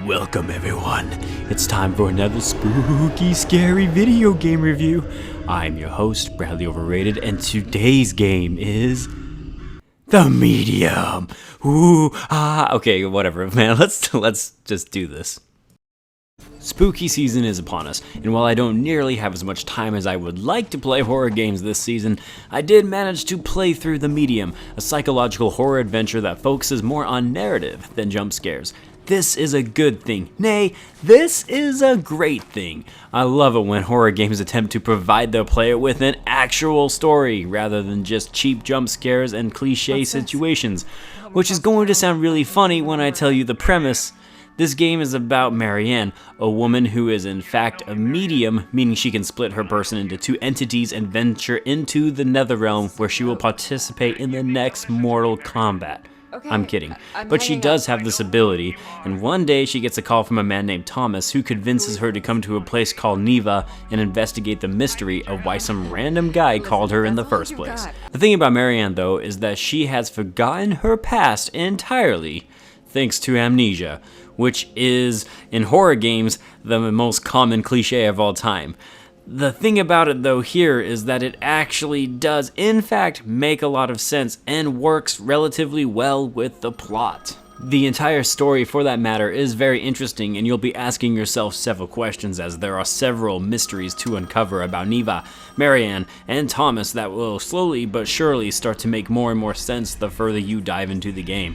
Welcome everyone, it's time for another spooky, scary video game review. I'm your host, Bradley Overrated, and today's game is The Medium. Okay, whatever, man, let's just do this. Spooky season is upon us, and while I don't nearly have as much time as I would like to play horror games this season, I did manage to play through The Medium, a psychological horror adventure that focuses more on narrative than jump scares. This is a good thing. Nay, this is a great thing. I love it when horror games attempt to provide their player with an actual story rather than just cheap jump scares and cliche situations, which is going to sound really funny when I tell you the premise. This game is about Marianne, a woman who is in fact a medium, meaning she can split her person into two entities and venture into the Netherrealm where she will participate in the next Mortal Kombat. Okay, I'm kidding, but she does have this ability, and one day she gets a call from a man named Thomas who convinces her to come to a place called Neva and investigate the mystery of why some random guy called her in the first place. The thing about Marianne though is that she has forgotten her past entirely, thanks to amnesia, which is, in horror games, the most common cliche of all time. The thing about it though here is that it actually does in fact make a lot of sense and works relatively well with the plot. The entire story for that matter is very interesting, and you'll be asking yourself several questions as there are several mysteries to uncover about Neva, Marianne, and Thomas that will slowly but surely start to make more and more sense the further you dive into the game.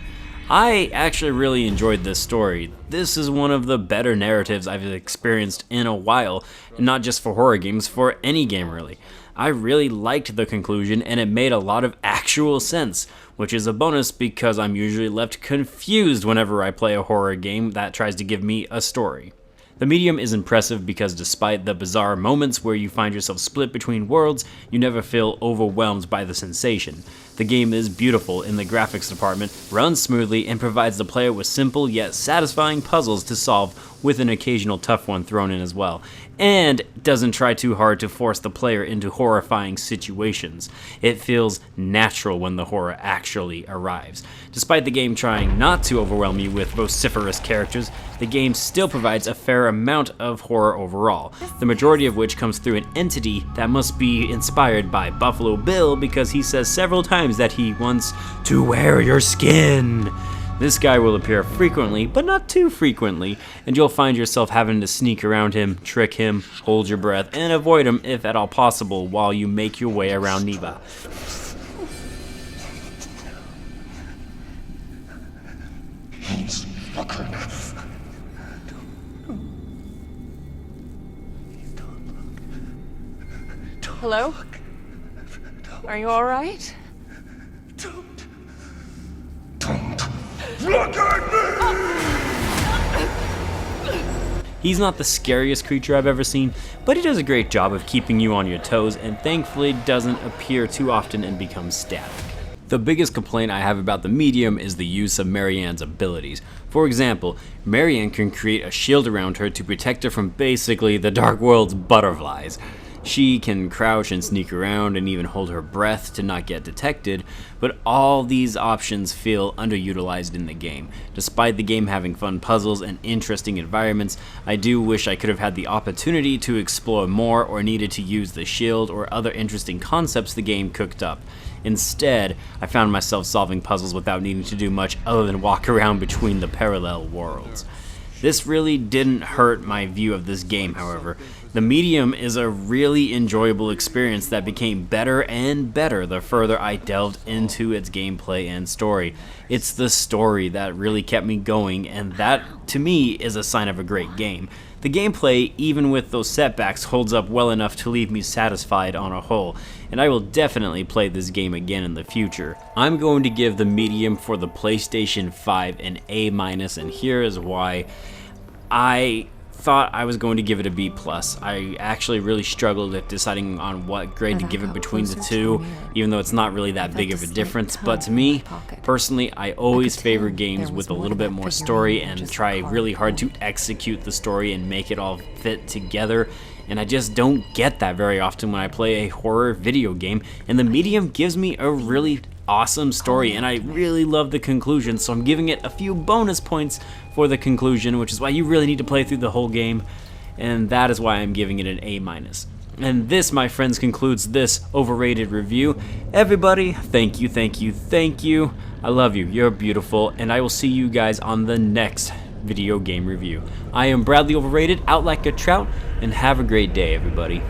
I actually really enjoyed this story. This is one of the better narratives I've experienced in a while, and not just for horror games, for any game really. I really liked the conclusion and it made a lot of actual sense, which is a bonus because I'm usually left confused whenever I play a horror game that tries to give me a story. The Medium is impressive because despite the bizarre moments where you find yourself split between worlds, you never feel overwhelmed by the sensation. The game is beautiful in the graphics department, runs smoothly, and provides the player with simple yet satisfying puzzles to solve with an occasional tough one thrown in as well, and doesn't try too hard to force the player into horrifying situations. It feels natural when the horror actually arrives. Despite the game trying not to overwhelm you with vociferous characters, the game still provides a fair amount of horror overall, the majority of which comes through an entity that must be inspired by Buffalo Bill because he says several times that he wants to wear your skin. This guy will appear frequently, but not too frequently, and you'll find yourself having to sneak around him, trick him, hold your breath, and avoid him if at all possible while you make your way around Neva. Hello? Are you alright? Look at me! He's not the scariest creature I've ever seen, but he does a great job of keeping you on your toes and thankfully doesn't appear too often and become static. The biggest complaint I have about the Medium is the use of Marianne's abilities. For example, Marianne can create a shield around her to protect her from basically the Dark World's butterflies. She can crouch and sneak around and even hold her breath to not get detected, but all these options feel underutilized in the game. Despite the game having fun puzzles and interesting environments, I do wish I could have had the opportunity to explore more or needed to use the shield or other interesting concepts the game cooked up. Instead, I found myself solving puzzles without needing to do much other than walk around between the parallel worlds. This really didn't hurt my view of this game, however. The Medium is a really enjoyable experience that became better and better the further I delved into its gameplay and story. It's the story that really kept me going, and that, to me, is a sign of a great game. The gameplay, even with those setbacks, holds up well enough to leave me satisfied on a whole, and I will definitely play this game again in the future. I'm going to give The Medium for the PlayStation 5 an A-, and here is why. I thought I was going to give it a B+. I actually really struggled at deciding on what grade to give it between the two, even though it's not really that big of a difference, but to me, personally, I always favor games with a little bit more story and try really hard to execute the story and make it all fit together, and I just don't get that very often when I play a horror video game, and The Medium gives me a really awesome story, and I really love the conclusion, so I'm giving it a few bonus points for the conclusion, which is why you really need to play through the whole game, and that is why I'm giving it an A-. And this, my friends, concludes this Overrated review. Everybody, thank you, thank you, thank you. I love you, you're beautiful, and I will see you guys on the next video game review. I am Bradley Overrated, out like a trout, and have a great day, everybody.